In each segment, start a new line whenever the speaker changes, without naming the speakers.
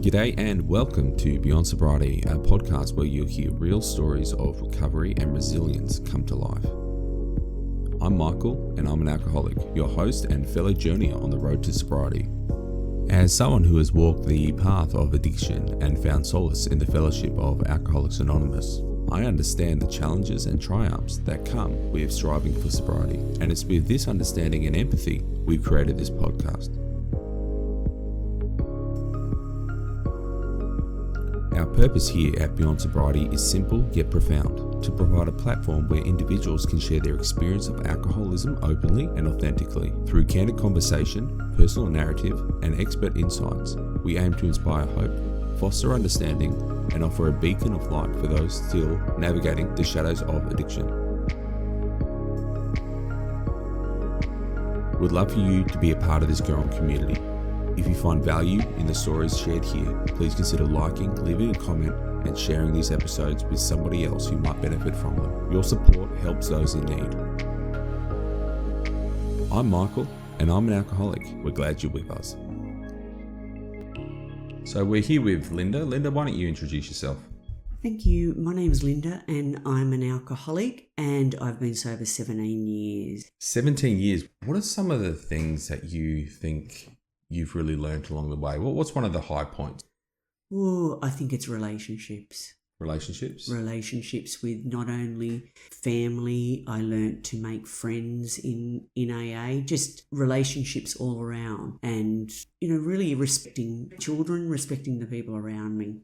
G'day and welcome to Beyond Sobriety, a podcast where you'll hear real stories of recovery and resilience come to life. I'm Michael and I'm an alcoholic, your host and fellow journeyer on the road to sobriety. As someone who has walked the path of addiction and found solace in the fellowship of Alcoholics Anonymous, I understand the challenges and triumphs that come with striving for sobriety, and it's with this understanding and empathy we've created this podcast. Our purpose here at Beyond Sobriety is simple yet profound, to provide a platform where individuals can share their experience of alcoholism openly and authentically. Through candid conversation, personal narrative, and expert insights, we aim to inspire hope, foster understanding, and offer a beacon of light for those still navigating the shadows of addiction. We'd love for you to be a part of this growing community. If you find value in the stories shared here, please consider liking, leaving a comment, and sharing these episodes with somebody else who might benefit from them. Your support helps those in need. I'm Michael, and I'm an alcoholic. We're glad you're with us. So we're here with Linda. Linda, why don't you introduce yourself?
Thank you. My name is Linda and I'm an alcoholic and I've been sober 17 years.
17 years. What are some of the things that you think you've really learned along the way? What's one of the high points?
Oh, I think it's relationships. Relationships with not only family. I learnt to make friends in AA, just relationships all around, and really respecting children, respecting the people around me.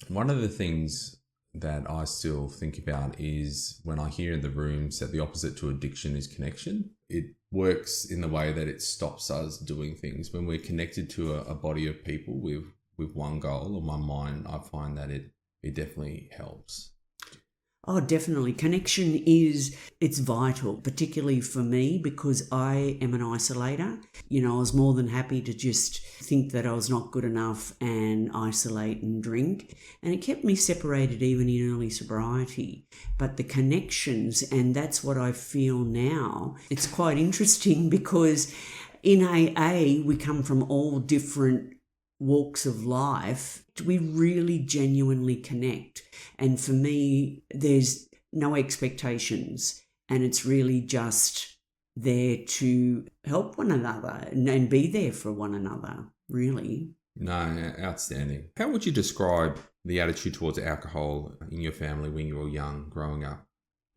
One of the things that I still think about is when I hear in the rooms that the opposite to addiction is connection. It works in the way that it stops us doing things. When we're connected to a body of people with one goal or one mind, I find that it definitely helps.
Oh, definitely. Connection it's vital, particularly for me because I am an isolator. I was more than happy to just think that I was not good enough and isolate and drink. And it kept me separated even in early sobriety. But the connections, and that's what I feel now, it's quite interesting because in AA, we come from all different walks of life. We really genuinely connect. And for me, there's no expectations, and it's really just there to help one another and be there for one another, really.
No, outstanding. How would you describe the attitude towards alcohol in your family when you were young, growing up?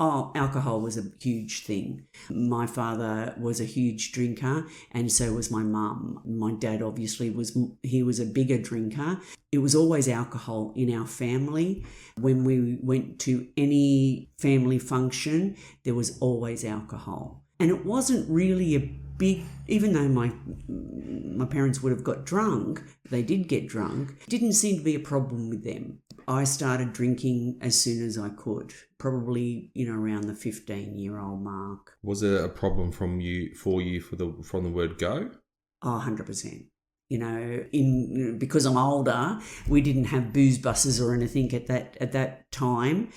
Oh, alcohol was a huge thing. My father was a huge drinker and so was my mum. My dad obviously was a bigger drinker. It was always alcohol in our family. When we went to any family function, there was always alcohol. And it wasn't really a big, even though my parents would have got drunk, they did get drunk, it didn't seem to be a problem with them. I started drinking as soon as I could, probably, around the 15-year-old mark.
Was it a problem from the word go?
Oh, 100%. Because I'm older, we didn't have booze buses or anything at that time.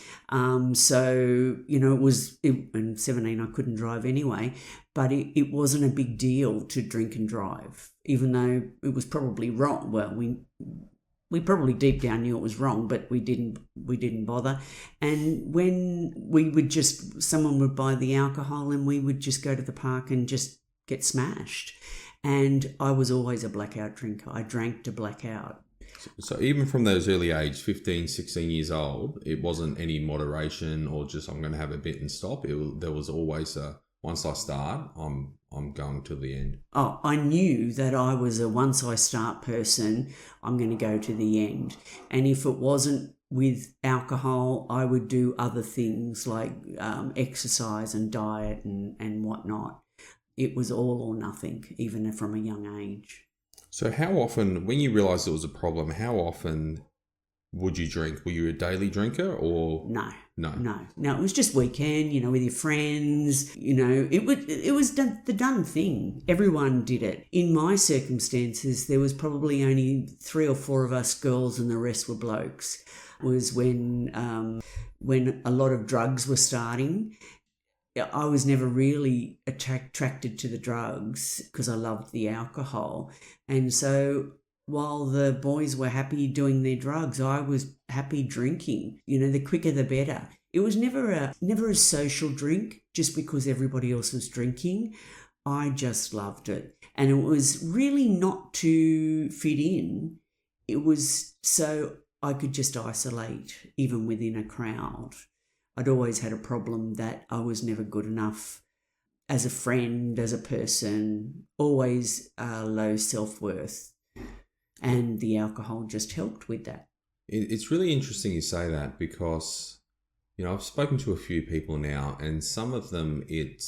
So, it was, and 17, I couldn't drive anyway, but it wasn't a big deal to drink and drive, even though it was probably wrong. Well, we probably deep down knew it was wrong, but we didn't bother. And when someone would buy the alcohol and we would just go to the park and just get smashed. And I was always a blackout drinker. I drank to blackout.
So even from those early age, 15, 16 years old, it wasn't any moderation or just I'm going to have a bit and stop. There was always once I start, I'm going to the end.
Oh, I knew that I was a once I start person, I'm going to go to the end. And if it wasn't with alcohol, I would do other things like exercise and diet and whatnot. It was all or nothing, even from a young age.
So how often, when you realised it was a problem, how often would you drink? Were you a daily drinker or?
No, it was just weekend, with your friends, it was the done thing. Everyone did it. In my circumstances, there was probably only 3 or 4 of us girls and the rest were blokes. It was when a lot of drugs were starting. I was never really attracted to the drugs because I loved the alcohol. And so while the boys were happy doing their drugs, I was happy drinking. The quicker the better. It was never a social drink just because everybody else was drinking. I just loved it. And it was really not to fit in. It was so I could just isolate even within a crowd. I'd always had a problem that I was never good enough as a friend, as a person, always low self-worth. And the alcohol just helped with that.
It's really interesting you say that because, I've spoken to a few people now, and some of them, it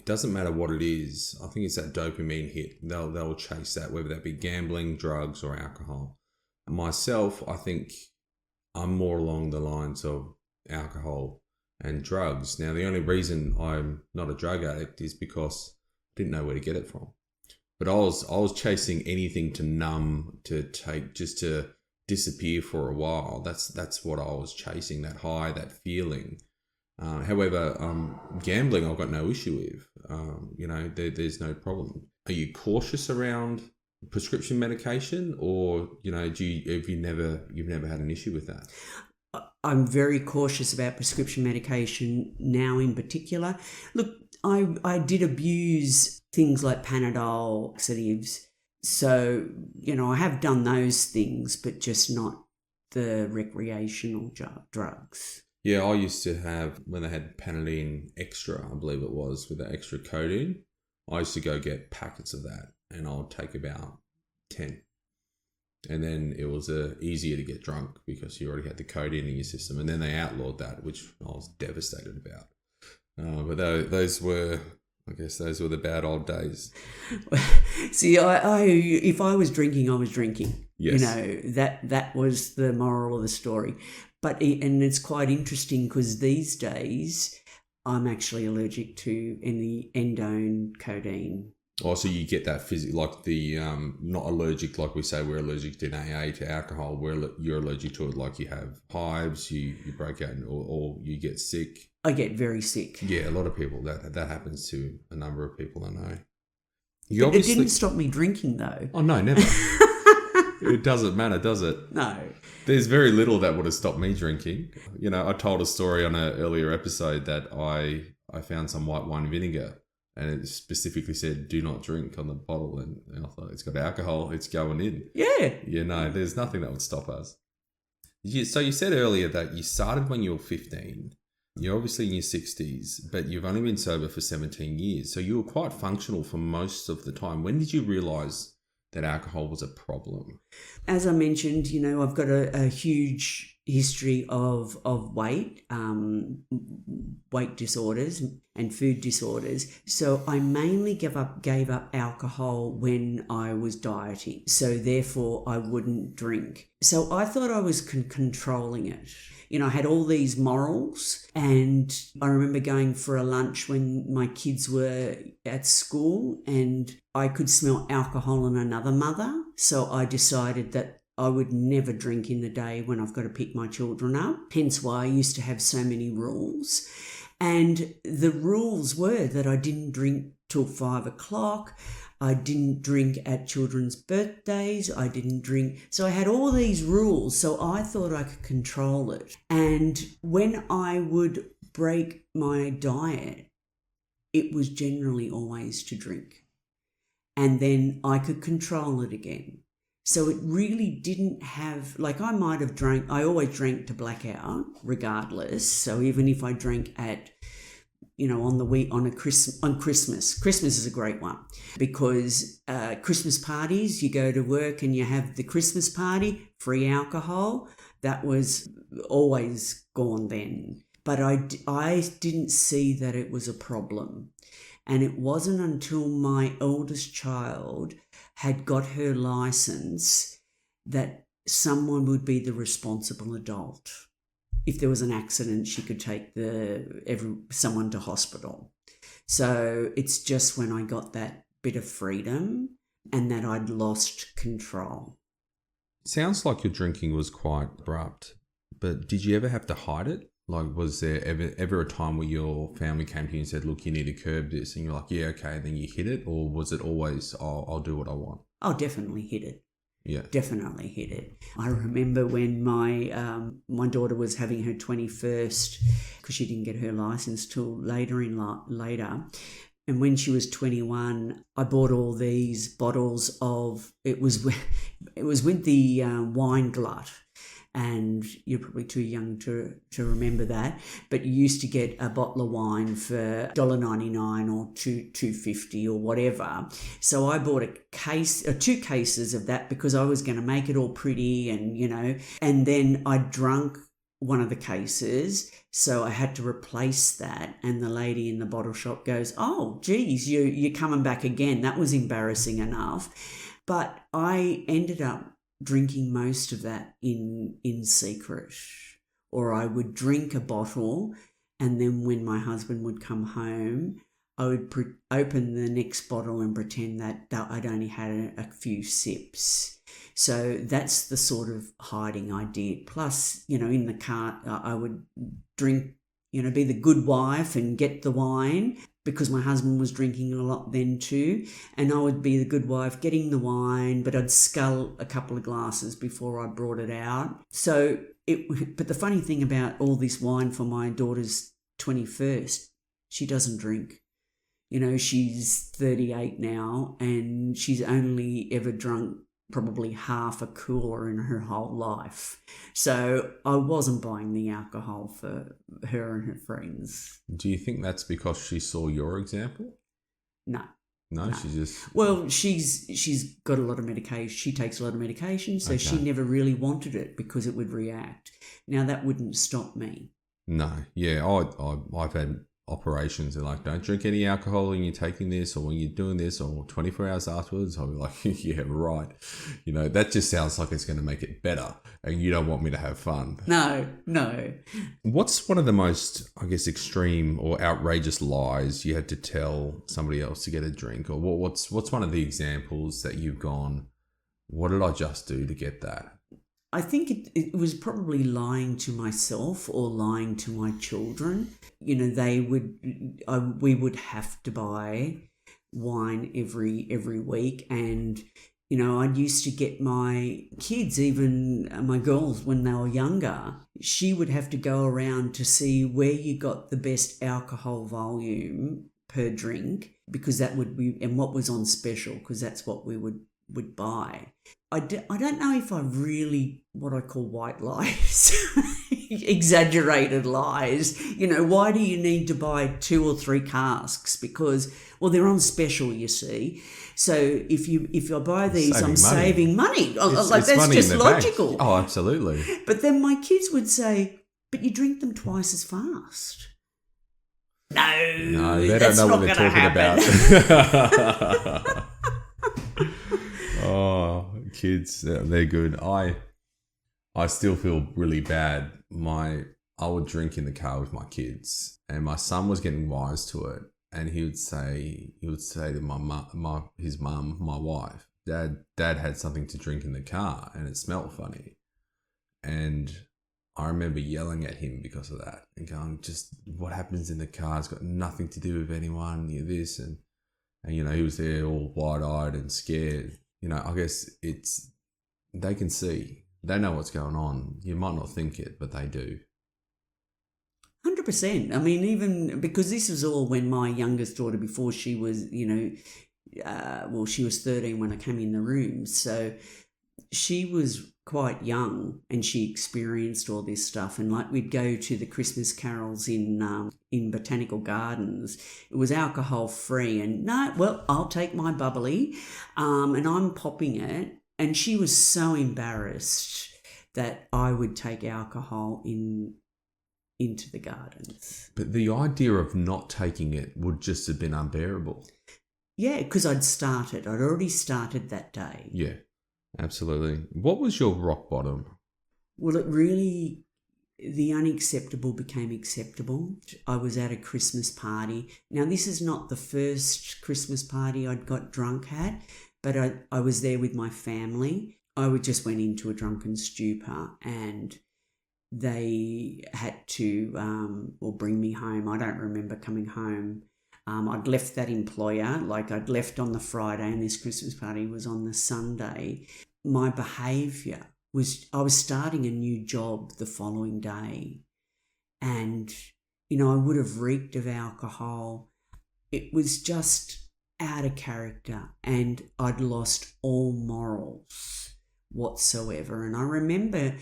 doesn't matter what it is. I think it's that dopamine hit. They'll chase that, whether that be gambling, drugs, or alcohol. Myself, I think I'm more along the lines of alcohol and drugs. Now, the only reason I'm not a drug addict is because I didn't know where to get it from. But I was chasing anything to numb, to take, just to disappear for a while. That's what I was chasing, that high, that feeling. However, gambling I've got no issue with. There's no problem. Are you cautious around prescription medication, or you've never had an issue with that?
I'm very cautious about prescription medication now in particular. Look, I did abuse things like Panadol, laxatives. So, I have done those things, but just not the recreational drugs.
Yeah, I used to have, when they had Panadine Extra, I believe it was, with the extra codeine, I used to go get packets of that, and I would take about 10. And then it was easier to get drunk because you already had the codeine in your system. And then they outlawed that, which I was devastated about. But those were the bad old days.
See, if I was drinking, I was drinking.
Yes.
That was the moral of the story. And it's quite interesting because these days I'm actually allergic to any endone codeine.
Oh, so you get that like the not allergic, like we say we're allergic in AA to alcohol. You're allergic to it, like you have hives, you break out, or you get sick.
I get very sick.
Yeah, a lot of people that happens to a number of people I know.
But it didn't stop me drinking though.
Oh no, never. It doesn't matter, does it?
No.
There's very little that would have stopped me drinking. I told a story on an earlier episode that I found some white wine vinegar. And it specifically said, do not drink on the bottle. And I thought, it's got alcohol, it's going in.
Yeah.
There's nothing that would stop us. So you said earlier that you started when you were 15. You're obviously in your 60s, but you've only been sober for 17 years. So you were quite functional for most of the time. When did you realise that alcohol was a problem?
As I mentioned, I've got a huge history of weight disorders and food disorders. So I mainly gave up alcohol when I was dieting. So therefore I wouldn't drink. So I thought I was controlling it. I had all these morals, and I remember going for a lunch when my kids were at school and I could smell alcohol in another mother. So I decided that I would never drink in the day when I've got to pick my children up. Hence why I used to have so many rules. And the rules were that I didn't drink till 5 o'clock. I didn't drink at children's birthdays. I didn't drink. So I had all these rules. So I thought I could control it. And when I would break my diet, it was generally always to drink. And then I could control it again. So it really didn't have, I might have drank, I always drank to blackout regardless. So even if I drank at, on Christmas. Christmas is a great one because Christmas parties, you go to work and you have the Christmas party, free alcohol. That was always gone then. But I didn't see that it was a problem. And it wasn't until my eldest child had got her license that someone would be the responsible adult. If there was an accident, she could take someone to hospital. So it's just when I got that bit of freedom and that I'd lost control.
Sounds like your drinking was quite abrupt, but did you ever have to hide it? Was there ever a time where your family came to you and said, look, you need to curb this? And you're like, yeah, okay. And then you hit it? Or was it always, I'll do what I want?
I'll definitely hit it.
Yeah.
Definitely hit it. I remember when my daughter was having her 21st, because she didn't get her license till later. And when she was 21, I bought all these bottles of, it was with the wine glut. And you're probably too young to remember that, but you used to get a bottle of wine for $1.99 or $2.50 or whatever. So I bought two cases of that because I was going to make it all pretty, and then I drunk one of the cases, so I had to replace that. And the lady in the bottle shop goes, "Oh, geez, you're coming back again." That was embarrassing enough, but I ended up drinking most of that in secret, or I would drink a bottle, and then when my husband would come home, I would open the next bottle and pretend that I'd only had a few sips. So that's the sort of hiding I did. Plus, in the car, I would drink, be the good wife and get the wine, because my husband was drinking a lot then too, and I would be the good wife getting the wine, but I'd scull a couple of glasses before I brought it out. But the funny thing about all this wine for my daughter's 21st, she doesn't drink. She's 38 now, and she's only ever drunk probably half a cooler in her whole life. So I wasn't buying the alcohol for her and her friends.
Do you think that's because she saw your example?
No.
No, she just...
Well, she's got a lot of medication. She takes a lot of medication, so she never really wanted it because it would react. Now, that wouldn't stop me.
No. Yeah, I've had operations and like, don't drink any alcohol when you're taking this or when you're doing this, or 24 hours afterwards. I'll be like, yeah, right. That just sounds like it's going to make it better, and you don't want me to have fun.
No.
What's one of the most, I guess, extreme or outrageous lies you had to tell somebody else to get a drink? Or what's one of the examples that you've gone, what did I just do to get that?
I think it was probably lying to myself or lying to my children. We would have to buy wine every week, and I used to get my kids, even my girls when they were younger, she would have to go around to see where you got the best alcohol volume per drink, because that would be, and what was on special, because that's what we would buy. I don't know if I really, what I call white lies, exaggerated lies. Why do you need to buy 2 or 3 casks? Because, well, they're on special, you see. So if I buy these, saving money. It's that's money just logical.
Oh, absolutely.
But then my kids would say, "But you drink them twice as fast." No,
they don't know what they're talking about. Oh, kids, they're good. I still feel really bad. I would drink in the car with my kids, and my son was getting wise to it, and he would say to his mum, my wife, Dad had something to drink in the car, and it smelled funny. And I remember yelling at him because of that, and going, just what happens in the car has got nothing to do with anyone. You're this, and he was there all wide-eyed and scared. I guess they can see. They know what's going on. You might not think it, but they do.
100%. I mean, even because this was all when my youngest daughter, before she was, she was 13 when I came in the room. So she was quite young, and she experienced all this stuff. And like, we'd go to the Christmas carols in botanical gardens. It was alcohol free, and I'll take my bubbly, and I'm popping it. And she was so embarrassed that I would take alcohol into the gardens.
But the idea of not taking it would just have been unbearable.
Yeah, because I'd already started that day.
Yeah. Absolutely. What was your rock bottom?
Well, the unacceptable became acceptable. I was at a Christmas party. Now, this is not the first Christmas party I'd got drunk at, but I was there with my family. I just went into a drunken stupor, and they had to bring me home. I don't remember coming home. I'd left that employer, like I'd left on the Friday, and this Christmas party was on the Sunday. my behaviour was, I was starting a new job the following day, and, I would have reeked of alcohol. It was just out of character, and I'd lost all morals whatsoever. And I remember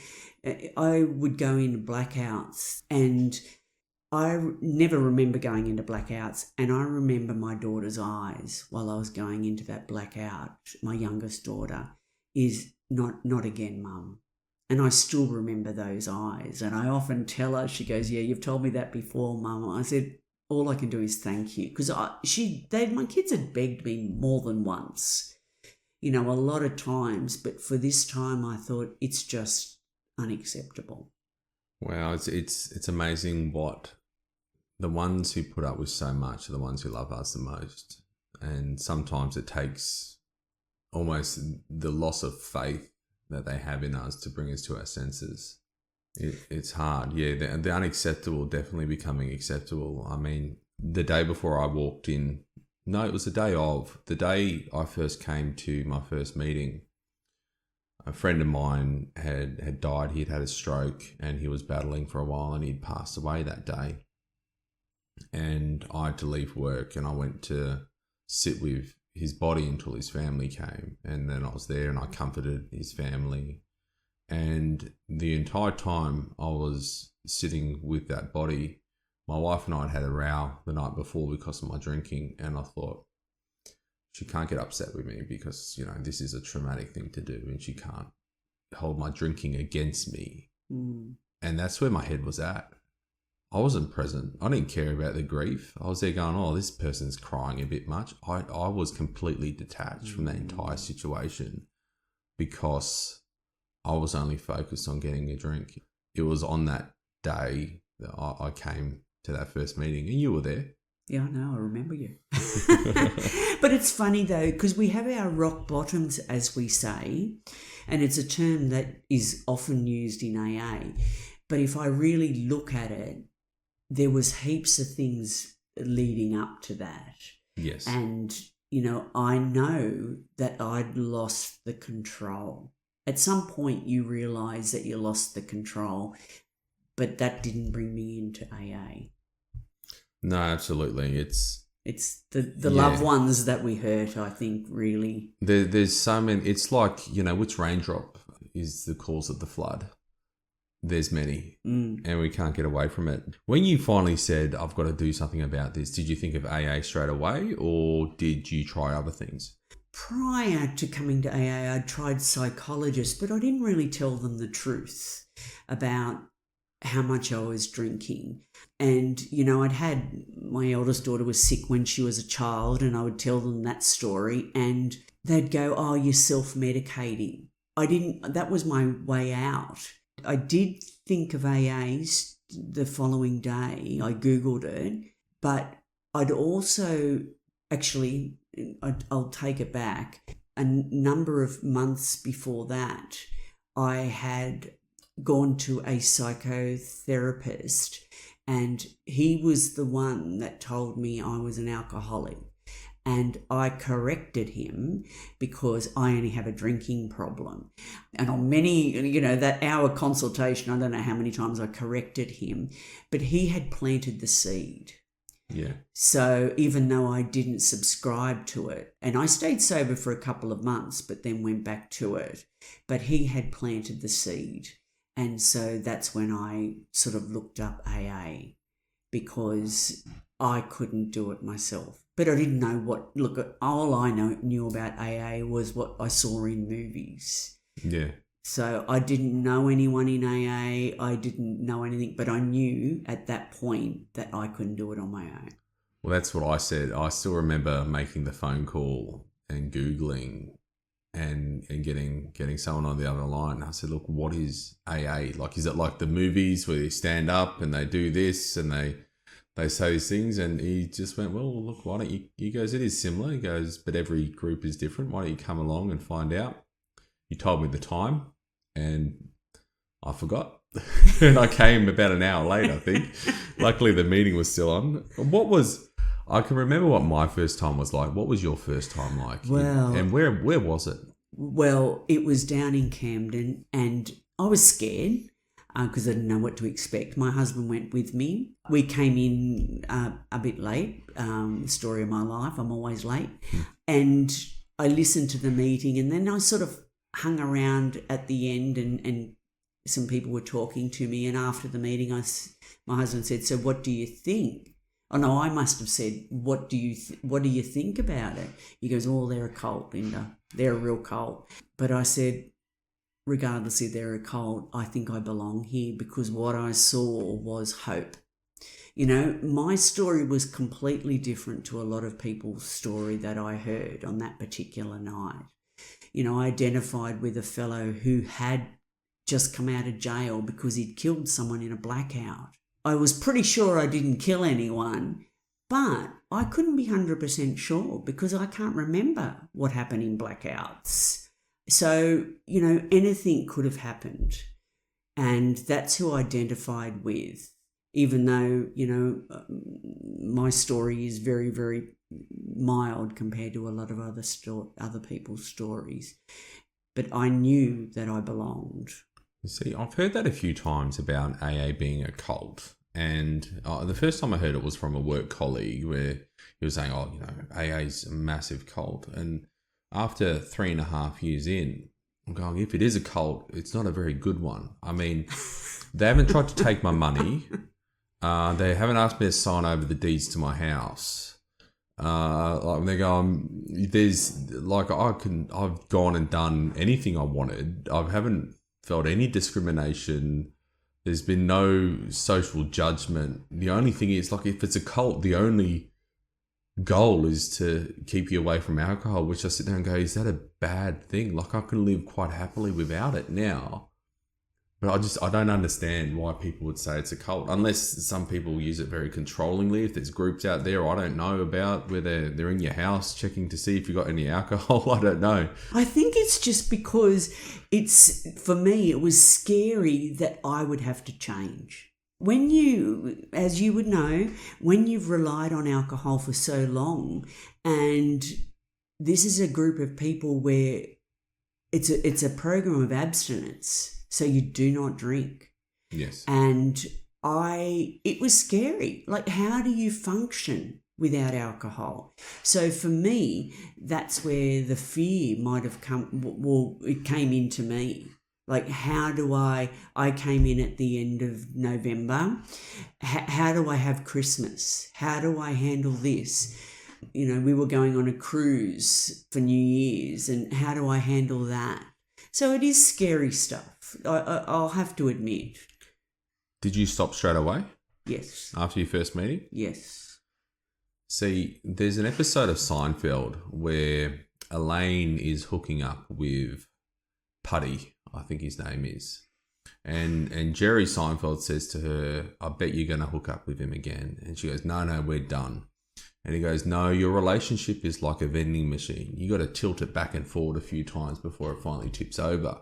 I would go into blackouts, and I never remember going into blackouts, and I remember my daughter's eyes while I was going into that blackout. My youngest daughter is not again, Mum. And I still remember those eyes. And I often tell her, she goes, yeah, you've told me that before, Mum. I said, all I can do is thank you. Because my kids had begged me more than once, a lot of times. But for this time, I thought it's just unacceptable.
Wow, it's amazing what the ones who put up with so much are the ones who love us the most. And sometimes it takes almost the loss of faith that they have in us to bring us to our senses. It's hard. Yeah, the unacceptable definitely becoming acceptable. I mean, the day before I walked in, no, it was the day I first came to my first meeting. A friend of mine had died. He'd had a stroke and he was battling for a while, and he'd passed away that day. And I had to leave work, and I went to sit with his body until his family came. And then I was there and I comforted his family. And the entire time I was sitting with that body, my wife and I had a row the night before because of my drinking. And I thought, she can't get upset with me because, this is a traumatic thing to do, and she can't hold my drinking against me.
Mm.
And that's where my head was at. I wasn't present. I didn't care about the grief. I was there going, oh, this person's crying a bit much. I was completely detached from that entire situation because I was only focused on getting a drink. It was on that day that I came to that first meeting, and you were there.
Yeah, I know. I remember you. But it's funny, though, because we have our rock bottoms, as we say, and it's a term that is often used in AA. But if I really look at it, there was heaps of things leading up to that.
Yes.
And, I know that I'd lost the control. At some point you realise that you lost the control, but that didn't bring me into AA.
No, absolutely. It's
the loved ones that we hurt, I think, really.
There's so many. It's like, which raindrop is the cause of the flood? There's many, and we can't get away from it. When you finally said, I've got to do something about this, did you think of AA straight away, or did you try other things?
Prior to coming to AA, I'd tried psychologists, but I didn't really tell them the truth about how much I was drinking. And, I'd had, my eldest daughter was sick when she was a child, and I would tell them that story, and they'd go, oh, you're self-medicating. That was my way out. I did think of AAs the following day. I Googled it, but I'd also actually, I'll take it back, a number of months before that, I had gone to a psychotherapist, and he was the one that told me I was an alcoholic. And I corrected him because I only have a drinking problem. And on many, that hour consultation, I don't know how many times I corrected him, but he had planted the seed.
Yeah.
So even though I didn't subscribe to it, and I stayed sober for a couple of months, but then went back to it, but he had planted the seed. And so that's when I sort of looked up AA, because I couldn't do it myself. But I didn't know all I knew about AA was what I saw in movies.
Yeah.
So I didn't know anyone in AA. I didn't know anything, but I knew at that point that I couldn't do it on my own.
Well, that's what I said. I still remember making the phone call and Googling and getting someone on the other line. I said, look, what is AA? Like, is it like the movies where they stand up and they do this and they say these things? And he just went, well, look, why don't you, he goes, it is similar. He goes, but every group is different. Why don't you come along and find out? He told me the time and I forgot. And I came about an hour late, I think. Luckily, the meeting was still on. I can remember what my first time was like. What was your first time like?
Well,
and where was it?
Well, it was down in Camden, and I was scared because I didn't know what to expect. My husband went with me. We came in a bit late, story of my life, I'm always late. And I listened to the meeting, and then I sort of hung around at the end, and some people were talking to me. And after the meeting, my husband said, "So what do you think?" Oh no, I must have said, what do you think about it? He goes, "Oh, they're a cult, Linda. They're a real cult." But I said, regardless if they're a cult, I think I belong here, because what I saw was hope. You know, my story was completely different to a lot of people's story that I heard on that particular night. You know, I identified with a fellow who had just come out of jail because he'd killed someone in a blackout. I was pretty sure I didn't kill anyone, but I couldn't be 100% sure because I can't remember what happened in blackouts. So, you know, anything could have happened. And that's who I identified with, even though, you know, my story is very, very mild compared to a lot of other people's stories. But I knew that I belonged.
See, I've heard that a few times about AA being a cult. And the first time I heard it was from a work colleague where he was saying, "Oh, you know, AA is a massive cult." And after 3.5 years in, I'm going, if it is a cult, it's not a very good one. I mean, they haven't tried to take my money. They haven't asked me to sign over the deeds to my house. Like they're going, I've gone and done anything I wanted. I haven't felt any discrimination. There's been no social judgment. The only thing is, like, if it's a cult, the only goal is to keep you away from alcohol, which I sit there and go, is that a bad thing? Like, I can live quite happily without it now. But I don't understand why people would say it's a cult, unless some people use it very controllingly. If there's groups out there I don't know about where they're in your house checking to see if you got any alcohol, I don't know.
I think it's just because for me, it was scary that I would have to change. When you, as you would know, when you've relied on alcohol for so long, and this is a group of people where it's a program of abstinence. So you do not drink.
Yes.
And it was scary. Like, how do you function without alcohol? So for me, that's where the fear might have come. Well, it came into me. Like, how do I came in at the end of November. How do I have Christmas? How do I handle this? You know, we were going on a cruise for New Year's, and how do I handle that? So it is scary stuff. I'll have to admit.
Did you stop straight away?
Yes.
After your first meeting?
Yes.
See, there's an episode of Seinfeld where Elaine is hooking up with Putty, I think his name is. And Jerry Seinfeld says to her, "I bet you're going to hook up with him again." And she goes, No, we're done. And he goes, "No, your relationship is like a vending machine. You got to tilt it back and forward a few times before it finally tips over."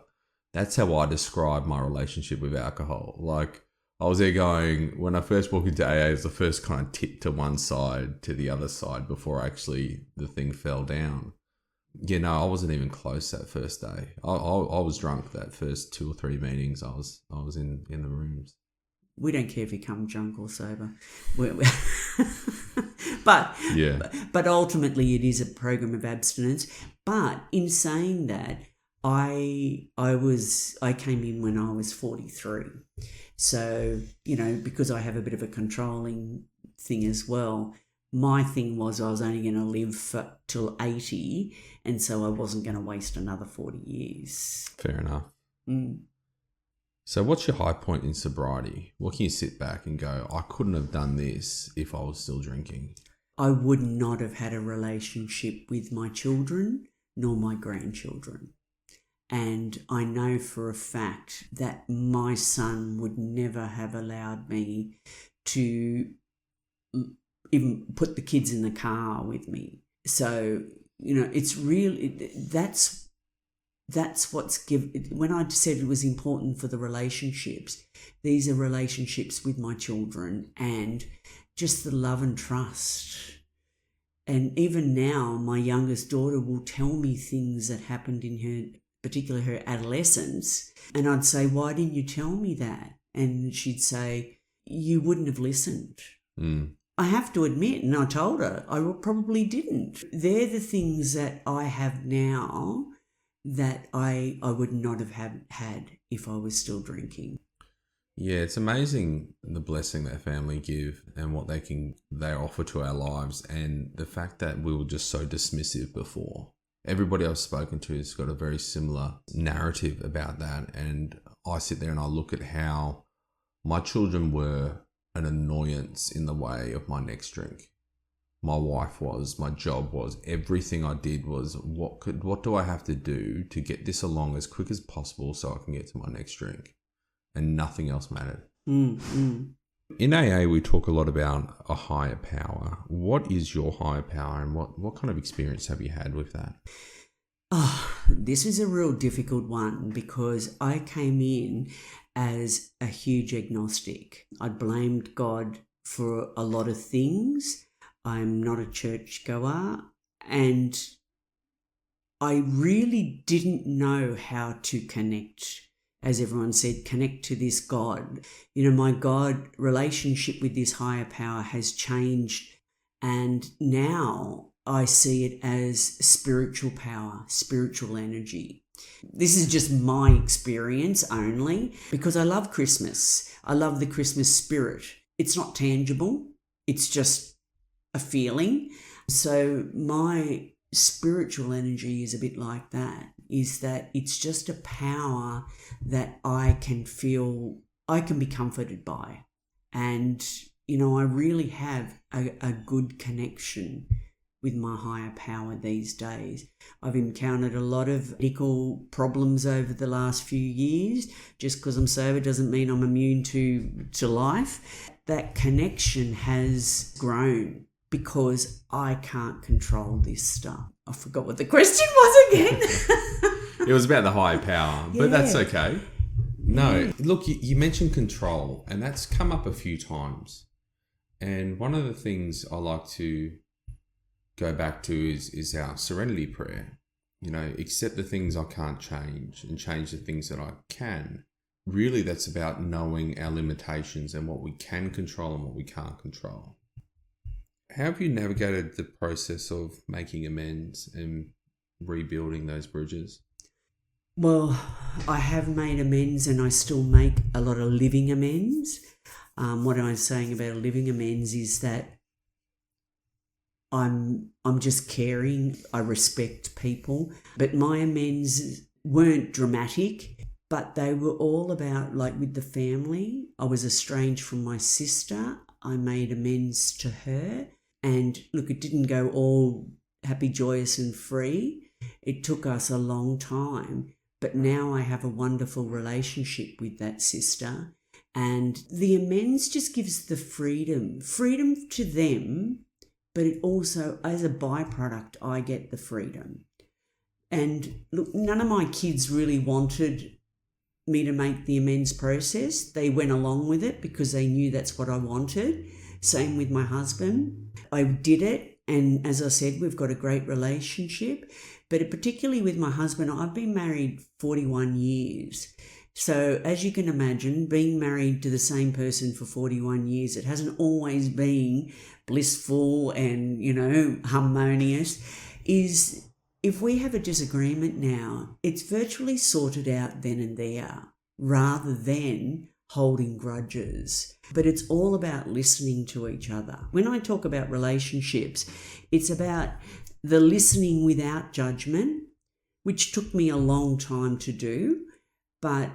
That's how I describe my relationship with alcohol. Like, I was there going, when I first walked into AA, it was the first kind of tip to one side, to the other side, before actually the thing fell down. Yeah, no, I wasn't even close that first day. I was drunk that first 2 or 3 meetings. I was in the rooms.
We don't care if you come drunk or sober. But ultimately it is a program of abstinence. But in saying that, I came in when I was 43. So, you know, because I have a bit of a controlling thing as well, my thing was I was only going to live till 80, and so I wasn't going to waste another 40 years.
Fair enough.
Mm.
So what's your high point in sobriety? What can you sit back and go, I couldn't have done this if I was still drinking?
I would not have had a relationship with my children nor my grandchildren. And I know for a fact that my son would never have allowed me to even put the kids in the car with me. So, you know, it's really, that's what's when I said it was important for the relationships, these are relationships with my children and just the love and trust. And even now, my youngest daughter will tell me things that happened in her, particularly her adolescence. And I'd say, why didn't you tell me that? And she'd say, you wouldn't have listened. I have to admit, and I told her, I probably didn't. They're the things that I have now that I would not have had if I was still drinking.
Yeah, it's amazing the blessing that family give and what they offer to our lives, and the fact that we were just so dismissive before. Everybody I've spoken to has got a very similar narrative about that, and I sit there and I look at how my children were an annoyance in the way of my next drink. My wife was, my job was, everything I did was what do I have to do to get this along as quick as possible so I can get to my next drink? And nothing else mattered. In AA, we talk a lot about a higher power. What is your higher power, and what kind of experience have you had with that?
Oh, this is a real difficult one because I came in as a huge agnostic. I blamed God for a lot of things. I'm not a churchgoer, and I really didn't know how to connect. As everyone said, connect to this God. You know, my God relationship with this higher power has changed, and now I see it as spiritual power, spiritual energy. This is just my experience only because I love Christmas. I love the Christmas spirit. It's not tangible. It's just a feeling. So my spiritual energy is a bit like that, is that it's just a power that I can feel, I can be comforted by. And, you know, I really have a good connection with my higher power these days. I've encountered a lot of medical problems over the last few years. Just because I'm sober doesn't mean I'm immune to life. That connection has grown because I can't control this stuff. I forgot what the question was again.
It was about the higher power, but that's okay. No, look, you mentioned control, and that's come up a few times. And one of the things I like to go back to is our serenity prayer. You know, accept the things I can't change and change the things that I can. Really, that's about knowing our limitations and what we can control and what we can't control. How have you navigated the process of making amends and rebuilding those bridges?
Well, I have made amends, and I still make a lot of living amends. What I'm saying about living amends is that I'm just caring. I respect people, but my amends weren't dramatic, but they were all about, like with the family. I was estranged from my sister. I made amends to her, and look, it didn't go all happy, joyous, and free. It took us a long time. But now I have a wonderful relationship with that sister, and the amends just gives the freedom to them, but it also, as a byproduct, I get the freedom. And look, none of my kids really wanted me to make the amends process. They went along with it because they knew that's what I wanted. Same with my husband. I did it, and as I said, we've got a great relationship. But particularly with my husband, I've been married 41 years. So as you can imagine, being married to the same person for 41 years, it hasn't always been blissful and, you know, harmonious. Is if we have a disagreement now, it's virtually sorted out then and there rather than holding grudges. But it's all about listening to each other. When I talk about relationships, it's about the listening without judgment, which took me a long time to do, but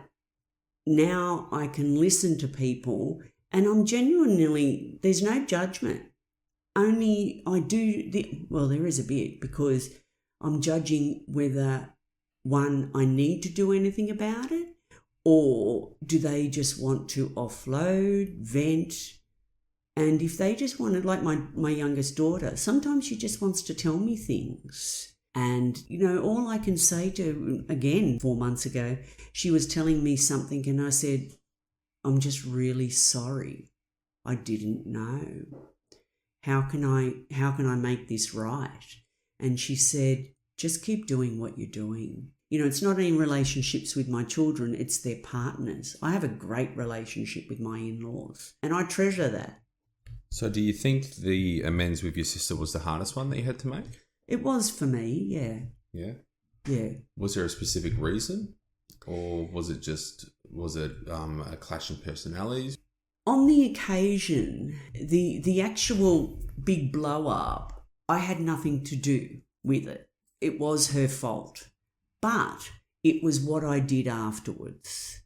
now I can listen to people and I'm genuinely, there's no judgment. Only there is a bit, because I'm judging whether, one, I need to do anything about it, or do they just want to offload, vent. And if they just wanted, like my youngest daughter, sometimes she just wants to tell me things. And, you know, all I can say to, again, 4 months ago, she was telling me something and I said, I'm just really sorry. I didn't know. how can I make this right? And she said, just keep doing what you're doing. It's not in relationships with my children, it's their partners. I have a great relationship with my in-laws, and I treasure that.
So do you think the amends with your sister was the hardest one that you had to make?
It was for me, yeah.
Yeah?
Yeah.
Was there a specific reason? Or was it a clash in personalities?
On the occasion, the actual big blow up, I had nothing to do with it. It was her fault. But it was what I did afterwards,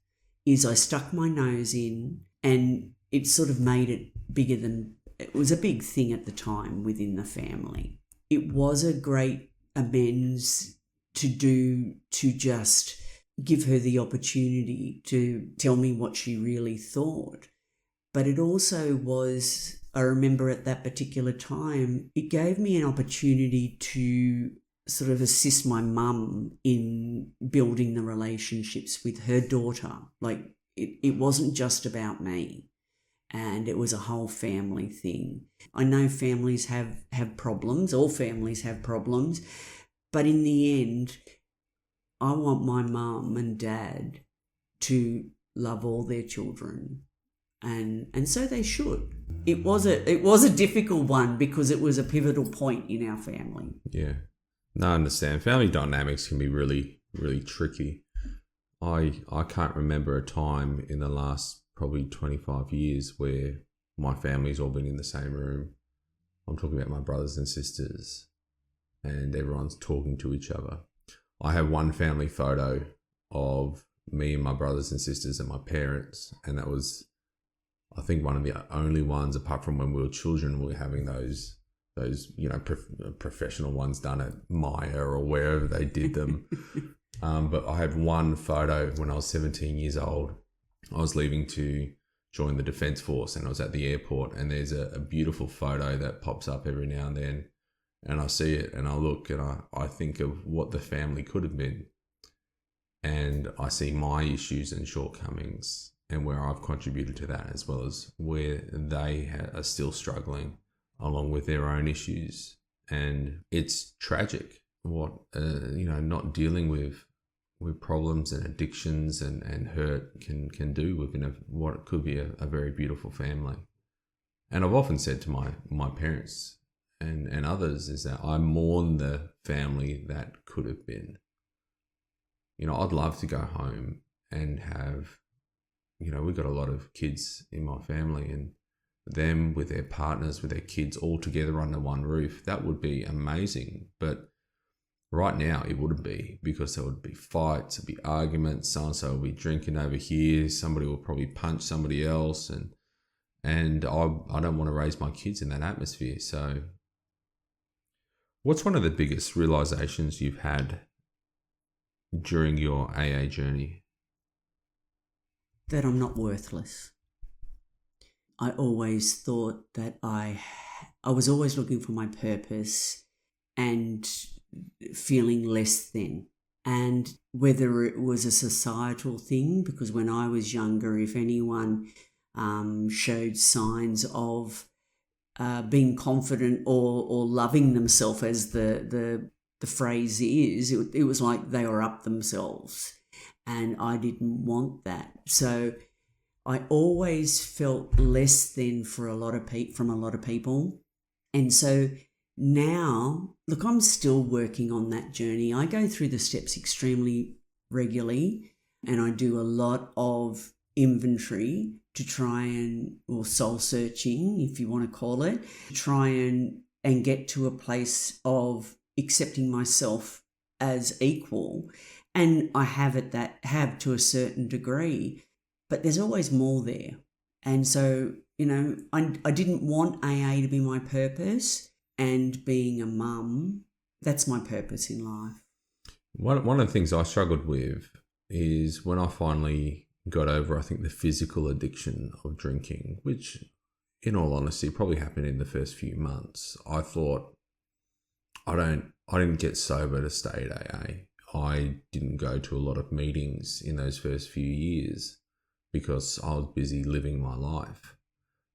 is I stuck my nose in, and it sort of made it bigger than, it was a big thing at the time within the family. It was a great amends to do, to just give her the opportunity to tell me what she really thought. But it also was, I remember at that particular time, it gave me an opportunity to sort of assist my mum in building the relationships with her daughter. Like, it wasn't just about me, and it was a whole family thing. I know families have problems, all families have problems, but in the end, I want my mum and dad to love all their children, and so they should. It was a difficult one because it was a pivotal point in our family.
Yeah. No, I understand. Family dynamics can be really, really tricky. I can't remember a time in the last probably 25 years where my family's all been in the same room. I'm talking about my brothers and sisters, and everyone's talking to each other. I have one family photo of me and my brothers and sisters and my parents, and that was, I think, one of the only ones, apart from when we were children, we were having those professional ones done at Maya or wherever they did them. But I had one photo when I was 17 years old. I was leaving to join the Defence Force, and I was at the airport, and there's a beautiful photo that pops up every now and then, and I see it and I look and I think of what the family could have been, and I see my issues and shortcomings and where I've contributed to that, as well as where they are still struggling along with their own issues. And it's tragic what not dealing with problems and addictions and hurt can do within what could be a very beautiful family. And I've often said to my parents and others is that I mourn the family that could have been. I'd love to go home and have, we've got a lot of kids in my family, and them with their partners, with their kids, all together under one roof. That would be amazing. But right now it wouldn't be, because there would be fights, there'd be arguments, so-and-so will be drinking over here, somebody will probably punch somebody else, and I don't want to raise my kids in that atmosphere. So what's one of the biggest realizations you've had during your AA journey?
That I'm not worthless. I always thought that I was always looking for my purpose and feeling less than. And whether it was a societal thing, because when I was younger, if anyone showed signs of being confident or loving themselves, as the phrase is, it was like they were up themselves, and I didn't want that. So I always felt less than from a lot of people. And so now, look, I'm still working on that journey. I go through the steps extremely regularly, and I do a lot of inventory to try or soul searching, if you want to call it, try and get to a place of accepting myself as equal. And I have to a certain degree. But there's always more there. And so, I didn't want AA to be my purpose, and being a mum, that's my purpose in life.
One of the things I struggled with is when I finally got over, I think, the physical addiction of drinking, which in all honesty probably happened in the first few months. I thought, I didn't get sober to stay at AA. I didn't go to a lot of meetings in those first few years because I was busy living my life.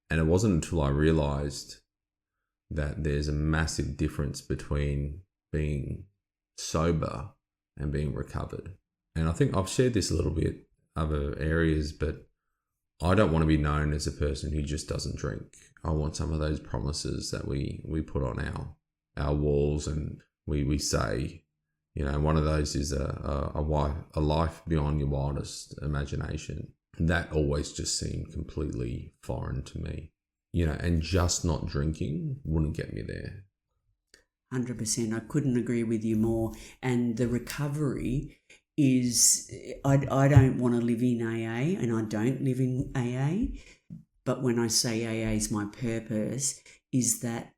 And it wasn't until I realized that there's a massive difference between being sober and being recovered. And I think I've shared this a little bit other areas, but I don't want to be known as a person who just doesn't drink. I want some of those promises that we put on our walls, and we say, you know, one of those is a life beyond your wildest imagination. That always just seemed completely foreign to me, you know, and just not drinking wouldn't get me there.
100%. I couldn't agree with you more. And the recovery is, I don't want to live in AA, and I don't live in AA. But when I say AA is my purpose, is that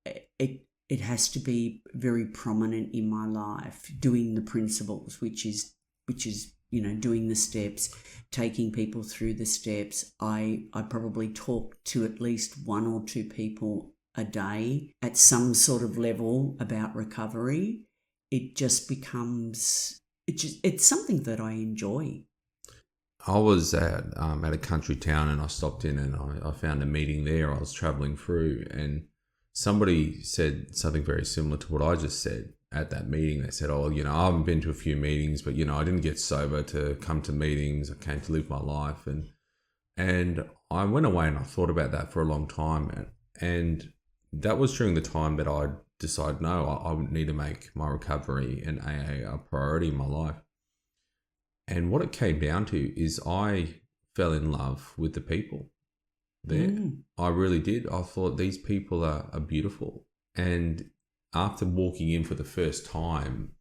it has to be very prominent in my life, doing the principles, which is, you know, doing the steps, taking people through the steps. I probably talk to at least one or two people a day at some sort of level about recovery. It just becomes, it's something that I enjoy.
I was at a country town, and I stopped in and I found a meeting there. I was traveling through, and somebody said something very similar to what I just said at that meeting. They said, oh, you know, I haven't been to a few meetings, but, you know, I didn't get sober to come to meetings. I came to live my life. And I went away and I thought about that for a long time. And that was during the time that I decided, no, I would need to make my recovery and AA a priority in my life. And what it came down to is I fell in love with the people there. I really did. I thought these people are beautiful. And after walking in for the first time,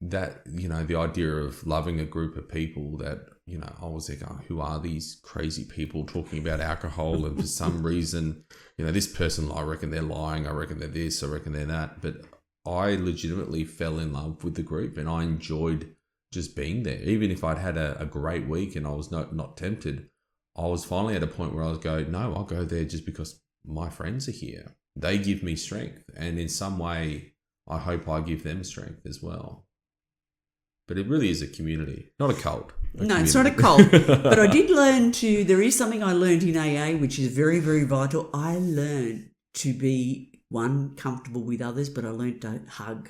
that, you know, the idea of loving a group of people that, you know, I was like, oh, who are these crazy people talking about alcohol? And for some reason, you know, this person, I reckon they're lying. I reckon they're this. I reckon they're that. But I legitimately fell in love with the group, and I enjoyed just being there. Even if I'd had a great week and I was not tempted, I was finally at a point where I was going, no, I'll go there just because my friends are here. They give me strength. And in some way, I hope I give them strength as well. But it really is a community, not a cult.
No, it's not a cult. But I did learn there is something I learned in AA, which is very, very vital. I learned to be, one, comfortable with others, but I learned to hug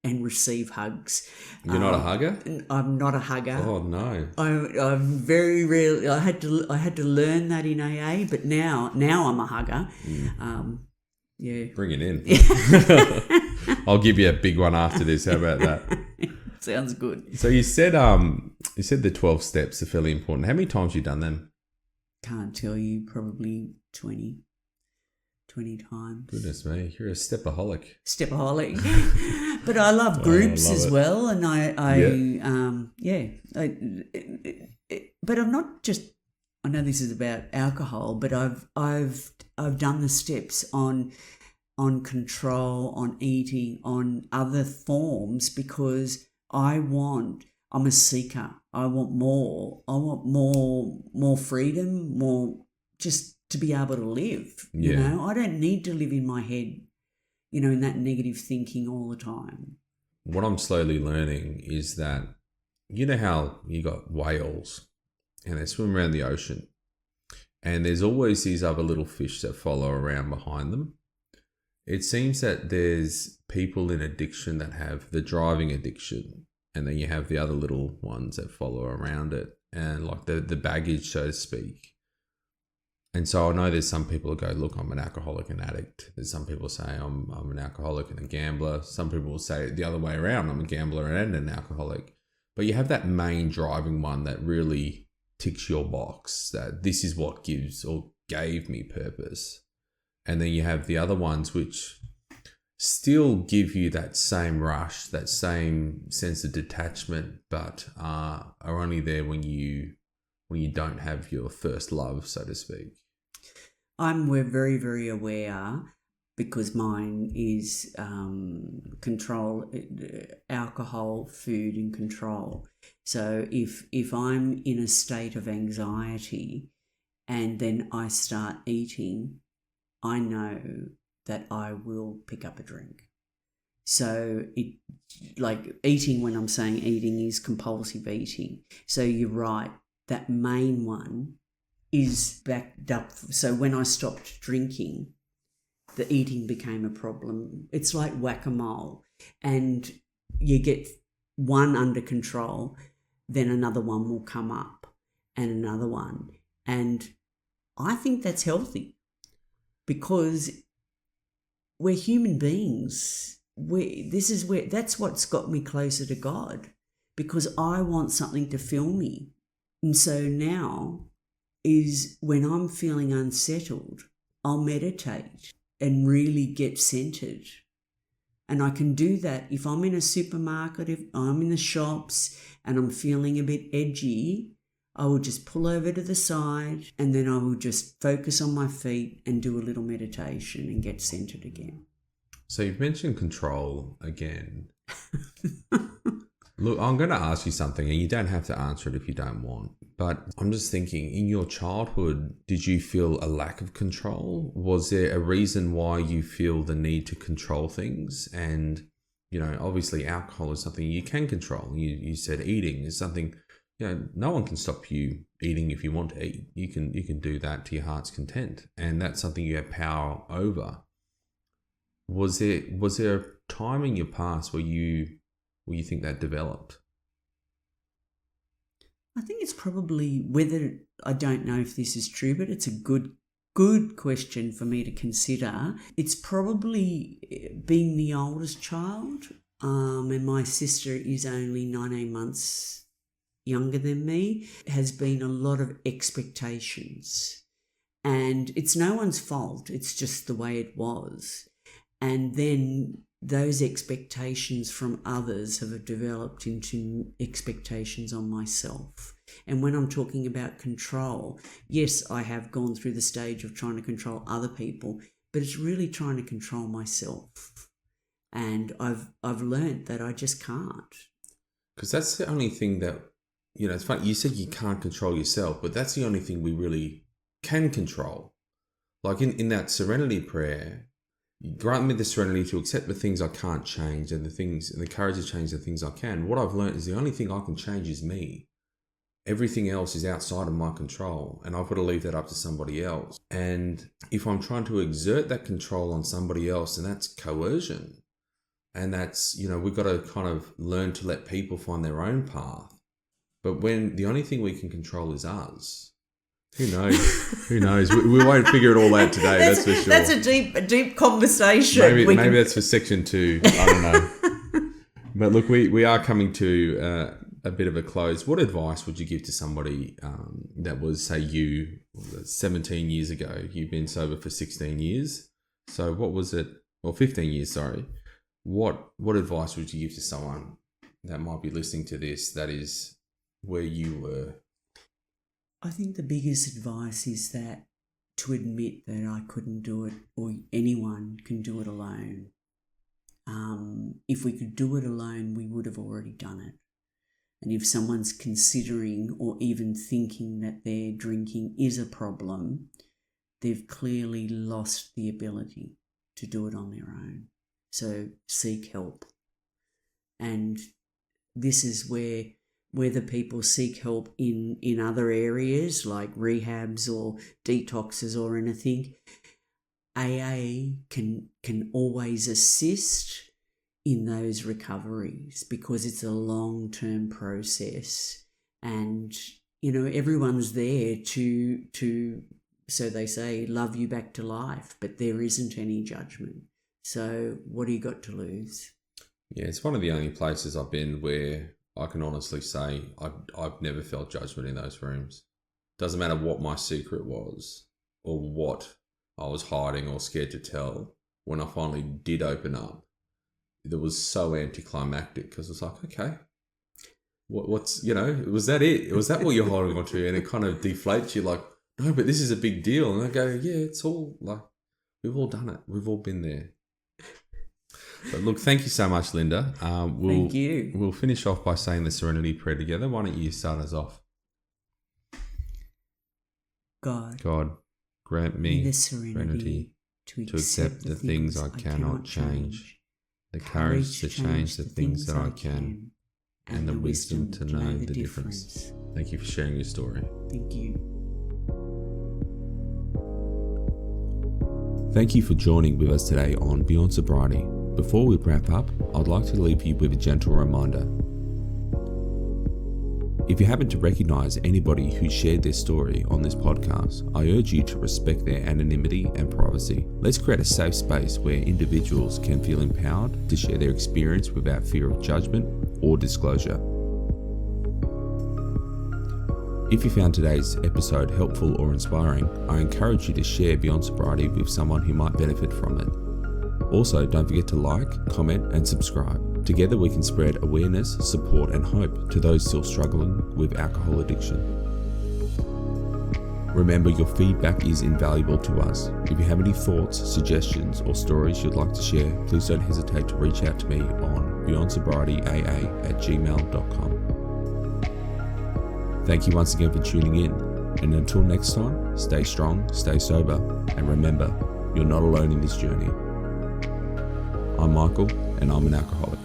and receive hugs.
You're not a hugger?
I'm not a hugger.
Oh no!
I'm very rarely. I had to learn that in AA, but now I'm a hugger. Yeah,
bring it in. I'll give you a big one after this. How about that?
Sounds good.
So you said the 12 steps are fairly important. How many times have you done them?
Can't tell you. Probably 20 times.
Goodness me, you're a stepaholic.
But I love groups as well, and but I'm not just. I know this is about alcohol, but I've done the steps on control, on eating, on other forms, because I'm a seeker. I want more. I want more freedom, more just to be able to live. You know, I don't need to live in my head, you know, in that negative thinking all the time.
What I'm slowly learning is that, you know how you got whales and they swim around the ocean, and there's always these other little fish that follow around behind them. It seems that there's people in addiction that have the driving addiction, and then you have the other little ones that follow around it, and like the baggage, so to speak. And so I know there's some people who go, look, I'm an alcoholic and addict. There's some people say I'm an alcoholic and a gambler. Some people will say it the other way around, I'm a gambler and an alcoholic. But you have that main driving one that really ticks your box, that this is what gives or gave me purpose. And then you have the other ones which still give you that same rush, that same sense of detachment, but are only there when you don't have your first love, so to speak.
We're very, very aware, because mine is control, alcohol, food, and control. So if I'm in a state of anxiety and then I start eating, I know that I will pick up a drink. So it, like eating, when I'm saying eating, is compulsive eating. So you're right, that main one is backed up. So when I stopped drinking, the eating became a problem. It's like whack-a-mole, and you get one under control, then another one will come up and another one. And I think that's healthy because we're human beings. That's what's got me closer to God, because I want something to fill me. And so now is when I'm feeling unsettled, I'll meditate and really get centered. And I can do that if I'm in a supermarket, if I'm in the shops and I'm feeling a bit edgy, I will just pull over to the side and then I will just focus on my feet and do a little meditation and get centered again.
So you've mentioned control again. Look, I'm going to ask you something, and you don't have to answer it if you don't want. But I'm just thinking, in your childhood, did you feel a lack of control? Was there a reason why you feel the need to control things? And, obviously alcohol is something you can control. You said eating is something, no one can stop you eating if you want to eat. You can do that to your heart's content. And that's something you have power over. Was there a time in your past where you think that developed?
I think it's probably I don't know if this is true, but it's a good question for me to consider. It's probably being the oldest child, and my sister is only 19 months younger than me, has been a lot of expectations. And it's no one's fault, it's just the way it was. And then those expectations from others have developed into expectations on myself. And when I'm talking about control, yes, I have gone through the stage of trying to control other people, but it's really trying to control myself. And I've learned that I just can't.
Because that's the only thing that, it's funny, you said you can't control yourself, but that's the only thing we really can control. Like in that serenity prayer, grant me the serenity to accept the things I can't change and the courage to change the things I can. What I've learned is the only thing I can change is me. Everything else is outside of my control, and I've got to leave that up to somebody else. And if I'm trying to exert that control on somebody else, then that's coercion. And that's, we've got to kind of learn to let people find their own path. But when the only thing we can control is us, who knows? Who knows? We won't figure it all out today, that's for sure.
That's a deep conversation.
Maybe that's for section 2. I don't know. But look, we are coming to a bit of a close. What advice would you give to somebody that was, say, 17 years ago? You've been sober for 16 years. So what was it? Or 15 years, sorry. What advice would you give to someone that might be listening to this that is where you were?
I think the biggest advice is that to admit that I couldn't do it, or anyone can do it alone. If we could do it alone, we would have already done it. And if someone's considering or even thinking that their drinking is a problem, they've clearly lost the ability to do it on their own. So seek help. And this is where whether people seek help in other areas like rehabs or detoxes or anything, AA can always assist in those recoveries because it's a long-term process. And, everyone's there to, so they say, love you back to life, but there isn't any judgment. So what do you got to lose?
Yeah, it's one of the only places I've been where I can honestly say I've never felt judgment in those rooms. Doesn't matter what my secret was or what I was hiding or scared to tell. When I finally did open up, it was so anticlimactic because it's like, okay, what's, was that it? Was that what you're holding on to? And it kind of deflates you like, no, but this is a big deal. And I go, yeah, it's all like, we've all done it. We've all been there. But look, thank you so much, Linda.
Thank you.
We'll finish off by saying the Serenity Prayer together. Why don't you start us off?
God,
grant me
the serenity to accept
the things I cannot change, the courage to change the things that I can, and the wisdom to know the difference. Thank you for sharing your story.
Thank you.
Thank you for joining with us today on Beyond Sobriety. Before we wrap up, I'd like to leave you with a gentle reminder. If you happen to recognise anybody who shared their story on this podcast, I urge you to respect their anonymity and privacy. Let's create a safe space where individuals can feel empowered to share their experience without fear of judgment or disclosure. If you found today's episode helpful or inspiring, I encourage you to share Beyond Sobriety with someone who might benefit from it. Also, don't forget to like, comment, and subscribe. Together we can spread awareness, support, and hope to those still struggling with alcohol addiction. Remember, your feedback is invaluable to us. If you have any thoughts, suggestions, or stories you'd like to share, please don't hesitate to reach out to me on beyondsobrietyaa@gmail.com. Thank you once again for tuning in, and until next time, stay strong, stay sober, and remember, you're not alone in this journey. I'm Michael, and I'm an alcoholic.